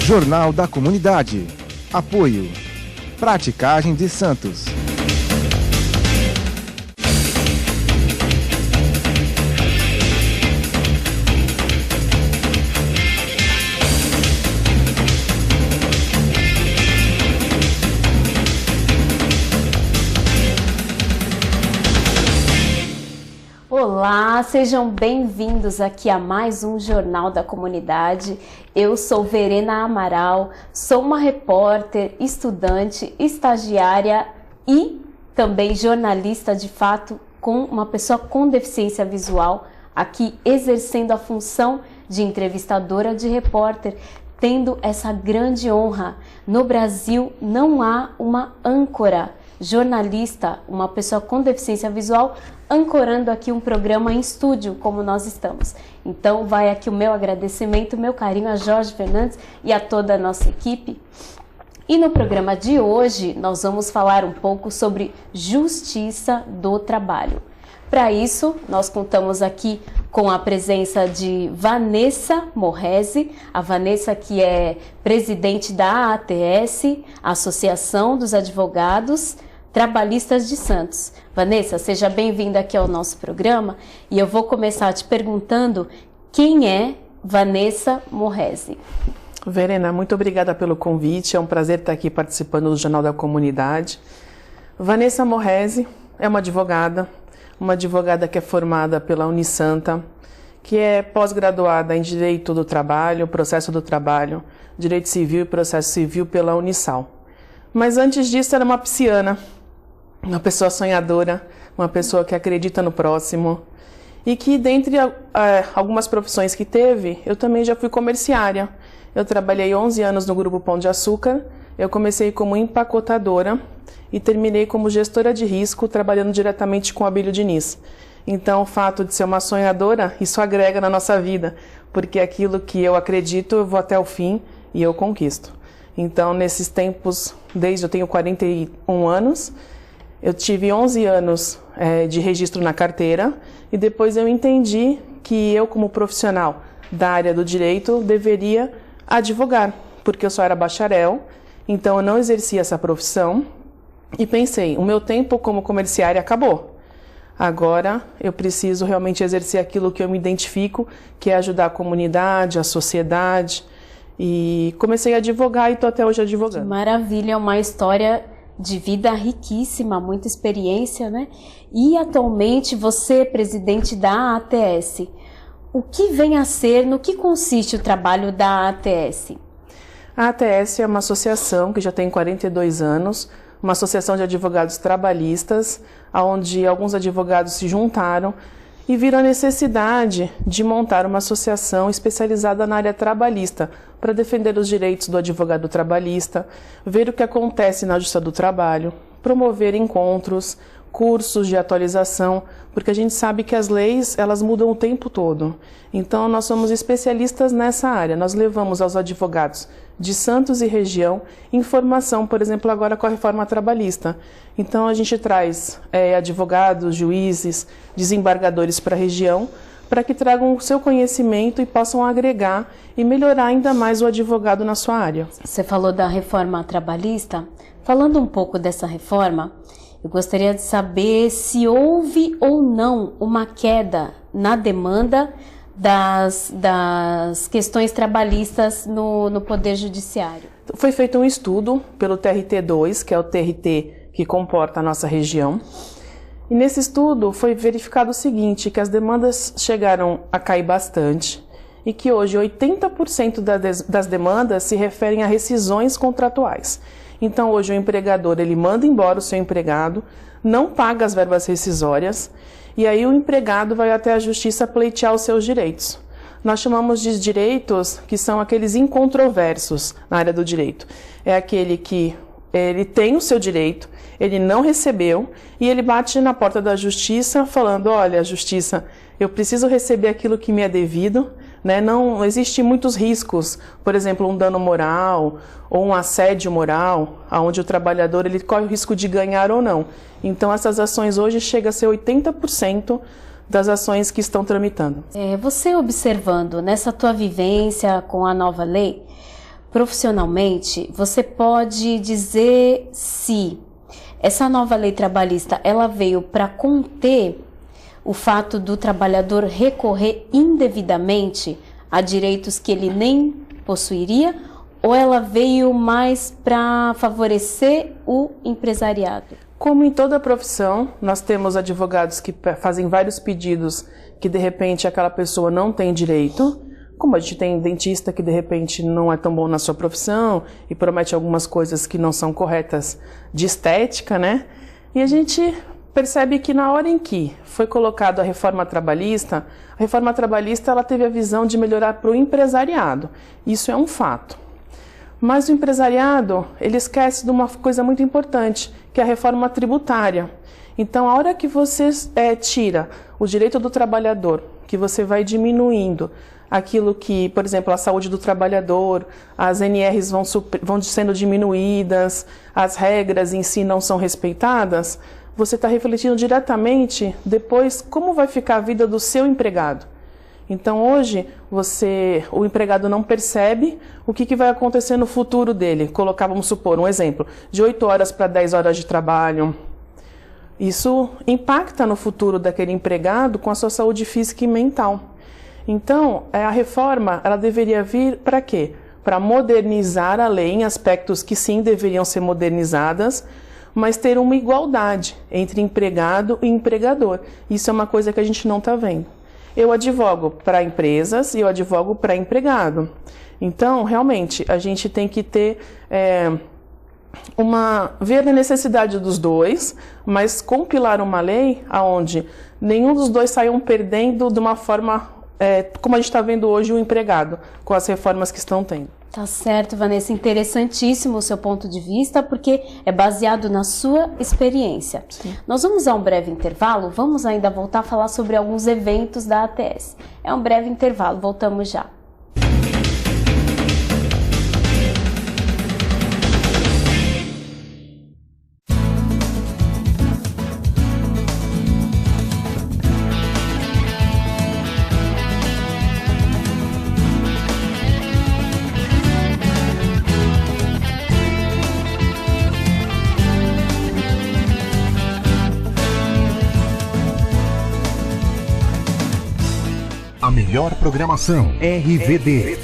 Jornal da Comunidade. Apoio. Praticagem de Santos. Olá, sejam bem-vindos aqui a mais um Jornal da Comunidade. Eu sou Verena Amaral, sou uma repórter, estudante, estagiária e também jornalista de fato, com uma pessoa com deficiência visual, aqui exercendo a função de entrevistadora, de repórter, tendo essa grande honra. No Brasil não há uma âncora jornalista, uma pessoa com deficiência visual, ancorando aqui um programa em estúdio, como nós estamos. Então vai aqui o meu agradecimento, meu carinho a Jorge Fernandes e a toda a nossa equipe. E no programa de hoje nós vamos falar um pouco sobre justiça do trabalho. Para isso, nós contamos aqui com a presença de Vanessa Morresi, a Vanessa que é presidente da ATS, Associação dos Advogados Trabalhistas de Santos. Vanessa, seja bem-vinda aqui ao nosso programa e eu vou começar te perguntando quem é Vanessa Morresi. Verena, muito obrigada pelo convite, é um prazer estar aqui participando do Jornal da Comunidade. Vanessa Morresi é uma advogada que é formada pela Unisanta, que é pós-graduada em Direito do Trabalho, Processo do Trabalho, Direito Civil e Processo Civil pela Unisal. Mas antes disso era uma pisciana, uma pessoa sonhadora, uma pessoa que acredita no próximo e que dentre algumas profissões que teve, eu também já fui comerciária. Eu trabalhei 11 anos no Grupo Pão de Açúcar, eu comecei como empacotadora e terminei como gestora de risco, trabalhando diretamente com a Abílio Diniz. Então, o fato de ser uma sonhadora, isso agrega na nossa vida, porque aquilo que eu acredito, eu vou até o fim e eu conquisto. Então, nesses tempos, desde eu tenho 41 anos, eu tive 11 anos de registro na carteira e depois eu entendi que eu, como profissional da área do direito, deveria advogar, porque eu só era bacharel, então eu não exercia essa profissão. E pensei, o meu tempo como comerciária acabou. Agora eu preciso realmente exercer aquilo que eu me identifico, que é ajudar a comunidade, a sociedade. E comecei a advogar e estou até hoje advogando. Que maravilha, uma história de vida riquíssima, muita experiência, né? E atualmente você é presidente da ATS. O que vem a ser, no que consiste o trabalho da ATS? A ATS é uma associação que já tem 42 anos, uma associação de advogados trabalhistas, onde alguns advogados se juntaram e viram a necessidade de montar uma associação especializada na área trabalhista, para defender os direitos do advogado trabalhista, ver o que acontece na Justiça do Trabalho, promover encontros, cursos de atualização, porque a gente sabe que as leis, elas mudam o tempo todo. Então, nós somos especialistas nessa área. Nós levamos aos advogados de Santos e região informação, por exemplo, agora com a reforma trabalhista. Então, a gente traz advogados, juízes, desembargadores para a região, para que tragam o seu conhecimento e possam agregar e melhorar ainda mais o advogado na sua área. Você falou da reforma trabalhista. Falando um pouco dessa reforma, eu gostaria de saber se houve ou não uma queda na demanda das questões trabalhistas no Poder Judiciário. Foi feito um estudo pelo TRT2, que é o TRT que comporta a nossa região. E nesse estudo foi verificado o seguinte, que as demandas chegaram a cair bastante e que hoje 80% das demandas se referem a rescisões contratuais. Então hoje o empregador ele manda embora o seu empregado, não paga as verbas rescisórias e aí o empregado vai até a justiça pleitear os seus direitos. Nós chamamos de direitos que são aqueles incontroversos na área do direito. É aquele que ele tem o seu direito, ele não recebeu e ele bate na porta da justiça falando, olha, justiça, eu preciso receber aquilo que me é devido, né? Não existe muitos riscos, por exemplo, um dano moral ou um assédio moral, onde o trabalhador ele corre o risco de ganhar ou não. Então essas ações hoje chegam a ser 80% das ações que estão tramitando. Você observando nessa tua vivência com a nova lei, profissionalmente, você pode dizer se essa nova lei trabalhista ela veio para conter o fato do trabalhador recorrer indevidamente a direitos que ele nem possuiria, ou ela veio mais para favorecer o empresariado? Como em toda profissão, nós temos advogados que fazem vários pedidos que de repente aquela pessoa não tem direito, como a gente tem dentista que de repente não é tão bom na sua profissão e promete algumas coisas que não são corretas de estética, né? E a gente percebe que na hora em que foi colocada a reforma trabalhista ela teve a visão de melhorar para o empresariado. Isso é um fato. Mas o empresariado, ele esquece de uma coisa muito importante, que é a reforma tributária. Então, a hora que você tira o direito do trabalhador, que você vai diminuindo aquilo que, por exemplo, a saúde do trabalhador, as NRs vão sendo diminuídas, as regras em si não são respeitadas, você está refletindo diretamente depois como vai ficar a vida do seu empregado. Então hoje o empregado não percebe o que vai acontecer no futuro dele. Vamos supor, um exemplo, de 8 horas para 10 horas de trabalho. Isso impacta no futuro daquele empregado com a sua saúde física e mental. Então, a reforma ela deveria vir para quê? Para modernizar a lei em aspectos que sim deveriam ser modernizadas, mas ter uma igualdade entre empregado e empregador. Isso é uma coisa que a gente não está vendo. Eu advogo para empresas e eu advogo para empregado. Então, realmente, a gente tem que ter ver a necessidade dos dois, mas compilar uma lei onde nenhum dos dois saiam perdendo de uma forma, como a gente está vendo hoje o empregado, com as reformas que estão tendo. Tá certo, Vanessa, interessantíssimo o seu ponto de vista, porque é baseado na sua experiência. Sim. Nós vamos a um breve intervalo, vamos ainda voltar a falar sobre alguns eventos da ATS. É um breve intervalo, voltamos já. A melhor programação RVD.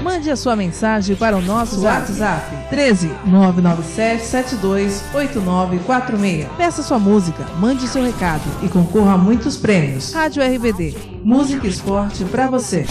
Mande a sua mensagem para o nosso WhatsApp 13 997 72 8946. Peça sua música, mande seu recado e concorra a muitos prêmios. Rádio RVD, música e esporte para você.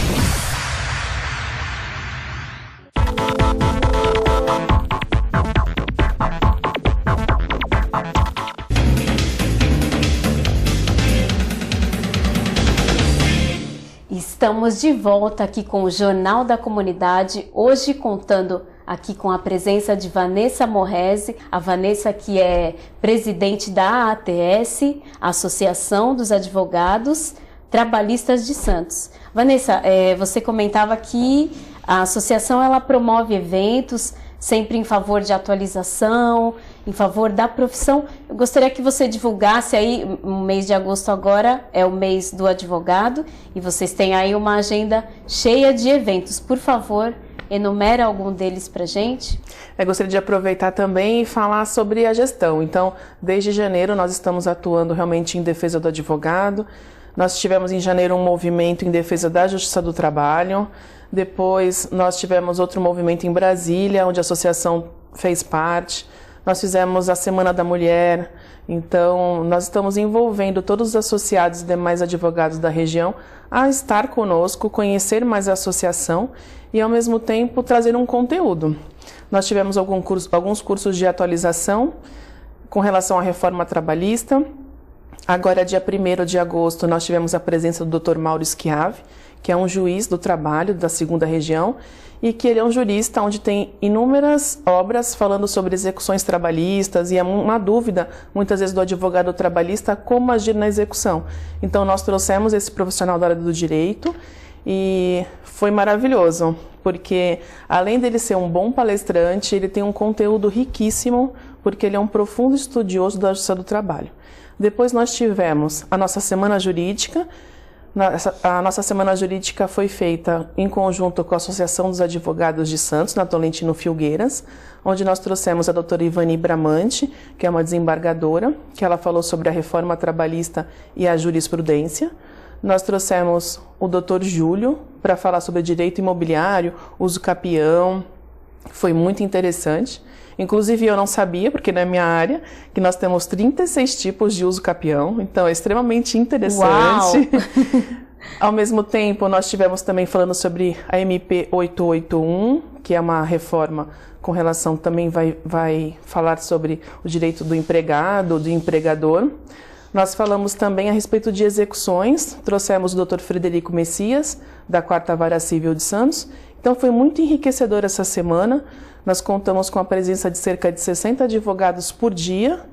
Estamos de volta aqui com o Jornal da Comunidade, hoje contando aqui com a presença de Vanessa Morresi, a Vanessa que é presidente da ATS, Associação dos Advogados Trabalhistas de Santos. Vanessa, você comentava que a associação ela promove eventos sempre em favor de atualização, em favor da profissão. Eu gostaria que você divulgasse aí, o mês de agosto agora é o mês do advogado e vocês têm aí uma agenda cheia de eventos. Por favor, enumera algum deles pra gente. Eu gostaria de aproveitar também e falar sobre a gestão. Então, desde janeiro nós estamos atuando realmente em defesa do advogado. Nós tivemos em janeiro um movimento em defesa da Justiça do Trabalho. Depois nós tivemos outro movimento em Brasília, onde a associação fez parte. Nós fizemos a Semana da Mulher. Então, nós estamos envolvendo todos os associados e demais advogados da região a estar conosco, conhecer mais a associação e, ao mesmo tempo, trazer um conteúdo. Nós tivemos alguns cursos de atualização com relação à reforma trabalhista. Agora, dia 1º de agosto, nós tivemos a presença do Dr. Mauro Schiave, que é um juiz do trabalho da 2ª região, e que ele é um jurista onde tem inúmeras obras falando sobre execuções trabalhistas, e é uma dúvida, muitas vezes, do advogado trabalhista, como agir na execução. Então, nós trouxemos esse profissional da área do direito, e foi maravilhoso, porque além dele ser um bom palestrante, ele tem um conteúdo riquíssimo, porque ele é um profundo estudioso da justiça do trabalho. Depois nós tivemos a nossa Semana Jurídica, A nossa Semana Jurídica foi feita em conjunto com a Associação dos Advogados de Santos, na Tolentino Filgueiras, onde nós trouxemos a doutora Ivani Bramante, que é uma desembargadora, que ela falou sobre a reforma trabalhista e a jurisprudência. Nós trouxemos o doutor Júlio para falar sobre direito imobiliário, uso capião. Foi muito interessante. Inclusive, eu não sabia, porque não é minha área, que nós temos 36 tipos de uso capião, então é extremamente interessante. Ao mesmo tempo, nós tivemos também falando sobre a MP 881, que é uma reforma com relação, também vai falar sobre o direito do empregado, do empregador. Nós falamos também a respeito de execuções, trouxemos o Dr. Frederico Messias, da 4ª Vara Civil de Santos. Então, foi muito enriquecedor essa semana. Nós contamos com a presença de cerca de 60 advogados por dia.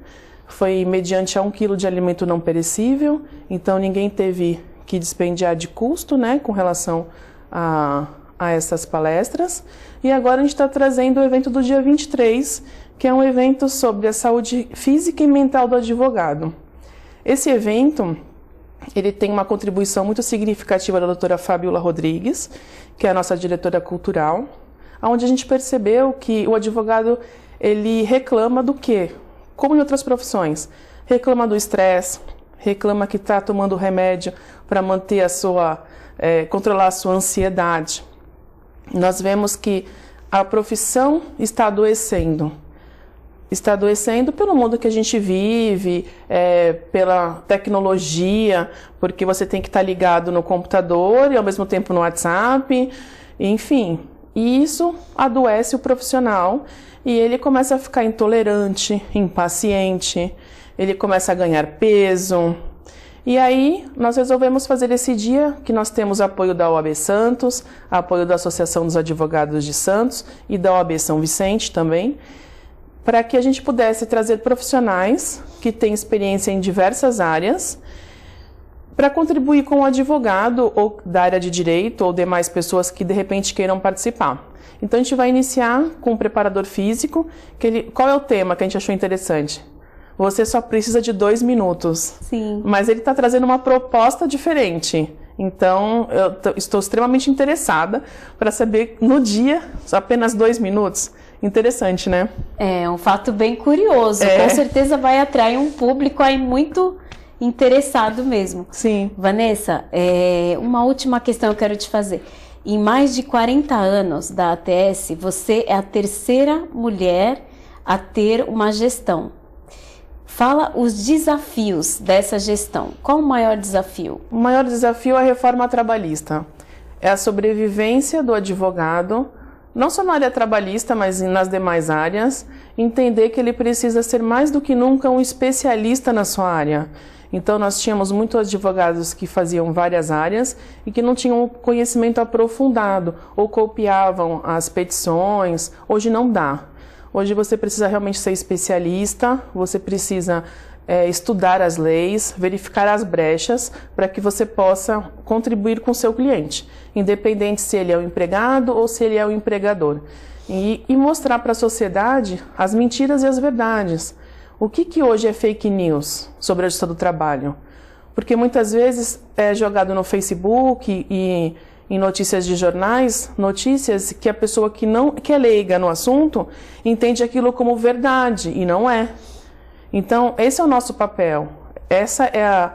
Foi mediante a 1 quilo de alimento não perecível. Então, ninguém teve que dispendiar de custo, né, com relação a essas palestras. E agora a gente está trazendo o evento do dia 23, que é um evento sobre a saúde física e mental do advogado. Esse evento, ele tem uma contribuição muito significativa da doutora Fabiola Rodrigues, que é a nossa diretora cultural, onde a gente percebeu que o advogado, ele reclama do quê? Como em outras profissões. Reclama do estresse, reclama que está tomando remédio para manter controlar a sua ansiedade. Nós vemos que a profissão está adoecendo. Está adoecendo pelo mundo que a gente vive, pela tecnologia, porque você tem que estar ligado no computador e ao mesmo tempo no WhatsApp, enfim. E isso adoece o profissional e ele começa a ficar intolerante, impaciente, ele começa a ganhar peso. E aí nós resolvemos fazer esse dia, que nós temos apoio da OAB Santos, apoio da Associação dos Advogados de Santos e da OAB São Vicente também, para que a gente pudesse trazer profissionais que têm experiência em diversas áreas para contribuir com o advogado ou da área de direito ou demais pessoas que de repente queiram participar. Então a gente vai iniciar com o preparador físico. Qual é o tema que a gente achou interessante? Você só precisa de 2 minutos. Sim. Mas ele está trazendo uma proposta diferente. Então, eu estou extremamente interessada para saber, no dia, apenas 2 minutos. Interessante, né? É um fato bem curioso. Com certeza vai atrair um público aí muito interessado mesmo. Sim. Vanessa, uma última questão eu quero te fazer. Em mais de 40 anos da ATS, você é a 3ª mulher a ter uma gestão. Fala os desafios dessa gestão. Qual o maior desafio? O maior desafio é a reforma trabalhista. É a sobrevivência do advogado, não só na área trabalhista, mas nas demais áreas, entender que ele precisa ser mais do que nunca um especialista na sua área. Então, nós tínhamos muitos advogados que faziam várias áreas e que não tinham conhecimento aprofundado ou copiavam as petições. Hoje não dá. Hoje você precisa realmente ser especialista, você precisa estudar as leis, verificar as brechas para que você possa contribuir com o seu cliente, independente se ele é o empregado ou se ele é o empregador. E mostrar para a sociedade as mentiras e as verdades. O que hoje é fake news sobre a justiça do trabalho? Porque muitas vezes é jogado no Facebook e em notícias de jornais, notícias que a pessoa que é leiga no assunto entende aquilo como verdade e não é. Então, esse é o nosso papel. Essa é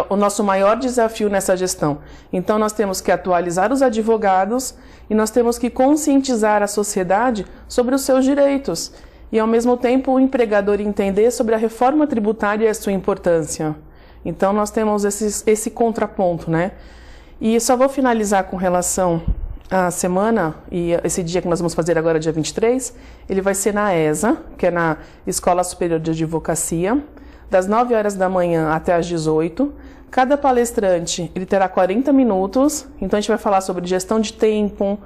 o nosso maior desafio nessa gestão. Então, nós temos que atualizar os advogados e nós temos que conscientizar a sociedade sobre os seus direitos. E, ao mesmo tempo, o empregador entender sobre a reforma tributária e a sua importância. Então, nós temos esse contraponto, né? E só vou finalizar com relação à semana, e esse dia que nós vamos fazer agora, dia 23, ele vai ser na ESA, que é na Escola Superior de Advocacia, das 9 horas da manhã até as 18. Cada palestrante, ele terá 40 minutos, então a gente vai falar sobre gestão de tempo,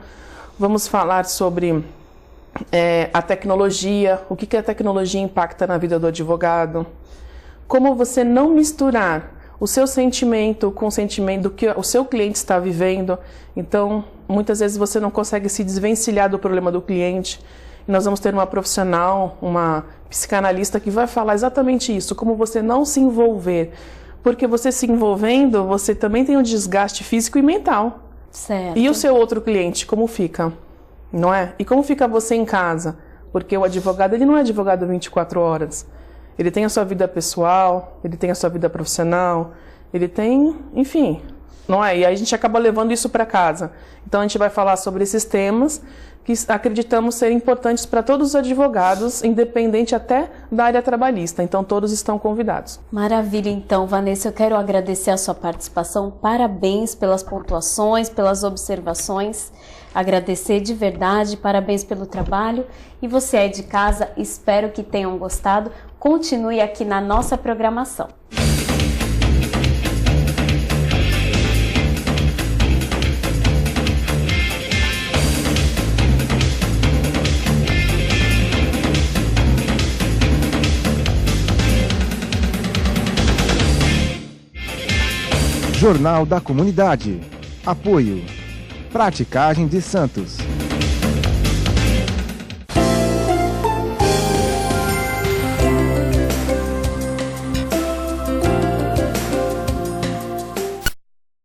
vamos falar sobre a tecnologia, o que a tecnologia impacta na vida do advogado, como você não misturar o seu sentimento com o sentimento do que o seu cliente está vivendo. Então, muitas vezes você não consegue se desvencilhar do problema do cliente. E nós vamos ter uma profissional, uma psicanalista que vai falar exatamente isso, como você não se envolver, porque você se envolvendo, você também tem um desgaste físico e mental. Certo. E o seu outro cliente, como fica? Não é? E como fica você em casa? Porque o advogado, ele não é advogado 24 horas. Ele tem a sua vida pessoal, ele tem a sua vida profissional, ele tem, enfim, não é? E aí a gente acaba levando isso para casa. Então a gente vai falar sobre esses temas que acreditamos ser importantes para todos os advogados, independente até da área trabalhista. Então todos estão convidados. Maravilha, então, Vanessa, eu quero agradecer a sua participação. Parabéns pelas pontuações, pelas observações. Agradecer de verdade, parabéns pelo trabalho. E você aí de casa, espero que tenham gostado. Continue aqui na nossa programação. Jornal da Comunidade. Apoio. Praticagem de Santos.